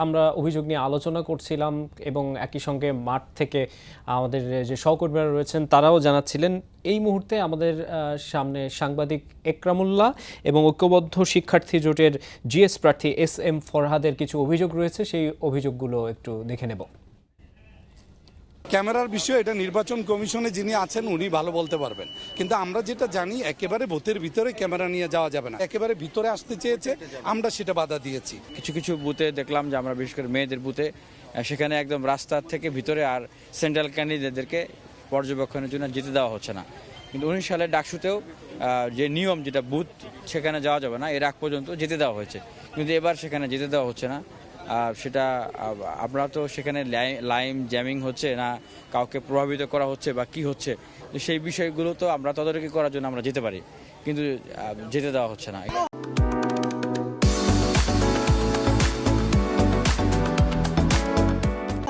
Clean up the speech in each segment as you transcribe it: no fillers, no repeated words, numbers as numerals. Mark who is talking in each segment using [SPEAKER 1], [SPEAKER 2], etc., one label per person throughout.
[SPEAKER 1] আমরা অভিযোগ নিয়ে আলোচনা করছিলাম এবং একই সঙ্গে মাঠ থেকে আমাদের যে সহকর্মীরা রয়েছেন তারাও জানাচ্ছিলেন এই মুহূর্তে আমাদের সামনে সাংবাদিক একরামুল্লাহ এবং ঐক্যবদ্ধ শিক্ষার্থী জোটের জিএস প্রার্থী SM ফরহাদের কিছু অভিযোগ রয়েছে, সেই অভিযোগগুলো একটু দেখে নেব।
[SPEAKER 2] ক্যামেরার বিষয় এটা নির্বাচন কমিশনে যিনি আছেন উনি ভালো বলতে পারবেন, কিন্তু আমরা যেটা জানি একেবারে বুথের ভিতরে ক্যামেরা নিয়ে যাওয়া যাবে না। একেবারে ভিতরে আসতে চেয়েছে, আমরা সেটা বাধা দিয়েছি।
[SPEAKER 3] কিছু কিছু বুথে দেখলাম যে আমরা বিশেষ করে মেয়েদের বুথে সেখানে একদম রাস্তার থেকে ভিতরে আর সেন্ট্রাল ক্যান্ডিডেটদেরকে পর্যবেক্ষণের জন্য যেতে দেওয়া হচ্ছে না। কিন্তু 19 সালে ডাকসুতেও যে নিয়ম যেটা বুথ সেখানে যাওয়া যাবে না এর আগ পর্যন্ত যেতে দেওয়া হয়েছে, কিন্তু এবার সেখানে যেতে দেওয়া হচ্ছে না। সেটা আমরা তো সেখানে লাইম জ্যামিং হচ্ছে না কাউকে প্রভাবিত করা হচ্ছে বা কি হচ্ছে, সেই বিষয়গুলো তো আমরা তদারকি করার জন্য আমরা যেতে পারি, কিন্তু যেতে দেওয়া হচ্ছে না।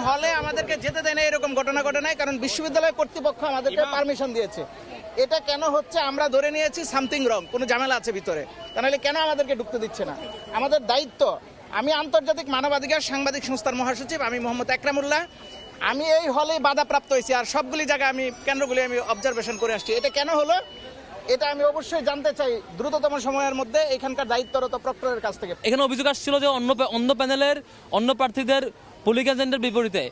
[SPEAKER 4] হলে আমাদেরকে যেতে দেয় না এরকম ঘটনা ঘটে নাই, কারণ বিশ্ববিদ্যালয় কর্তৃপক্ষ আমাদেরকে পারমিশন দিয়েছে। এটা কেন হচ্ছে আমরা ধরে নিয়েছি সামথিং রং, কোনো ঝামেলা আছে ভিতরে, তাহলে কেন আমাদেরকে ঢুকতে দিচ্ছে না? আমাদের দায়িত্ব। আমি আন্তর্জাতিক মানবাধিকার সাংবাদিক সংস্থার মহাসচিব, আমি মোহাম্মদ একরামুল্লাহ। আমি এই হলেই বাধাপ্রাপ্ত হয়েছি, আর সবগুলি জায়গায় আমি কেন্দ্রগুলি আমি অবজারভেশন করে আসছি। এটা কেন হলো এটা আমি অবশ্যই জানতে চাই দ্রুততম সময়ের মধ্যে এখানকার দায়িত্বরত প্রক্টরের কাছ থেকে।
[SPEAKER 5] এখানে অভিযোগ আসছিল যে অন্য প্যানেলের অন্য প্রার্থীদের পোলিং এজেন্টের বিপরীতে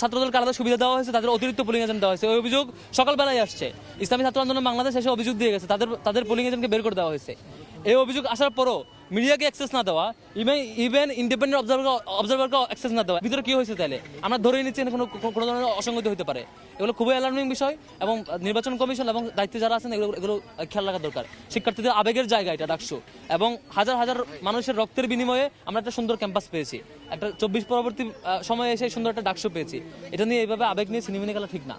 [SPEAKER 5] ছাত্রদলকে আলাদা সুবিধা দেওয়া হয়েছে, তাদের অতিরিক্ত পোলিং এজেন্ট দেওয়া হয়েছে। ওই অভিযোগ সকালবেলায় আসছে। ইসলামী ছাত্র আন্দোলন বাংলাদেশ এসে অভিযোগ দিয়ে গেছে তাদের পোলিং এজেন্টকে বের করে দেওয়া হয়েছে। এই অভিযোগ আসার পরও মিডিয়াকে অ্যাক্সেস না দেওয়া, ইভেন ইন্ডিপেন্ডেন্ট অবজারভারকে অ্যাক্সেস না দেওয়া, ভিতরে কি হয়েছে তাহলে আমরা ধরে নিচ্ছি কোনো ধরনের অসঙ্গতি হতে পারে। এগুলো খুবই অ্যালার্মিং বিষয় এবং নির্বাচন কমিশন এবং দায়িত্বে যারা আছেন এগুলো খেয়াল রাখা দরকার। শিক্ষার্থীদের আবেগের জায়গা এটা ডাকসু, এবং হাজার হাজার মানুষের রক্তের বিনিময়ে আমরা একটা সুন্দর ক্যাম্পাস পেয়েছি, একটা 24 পরবর্তী সময়ে এসে সুন্দর একটা ডাকসু পেয়েছি। এটা নিয়ে এইভাবে আবেগ নিয়ে সিনেমিনি খেলা ঠিক না।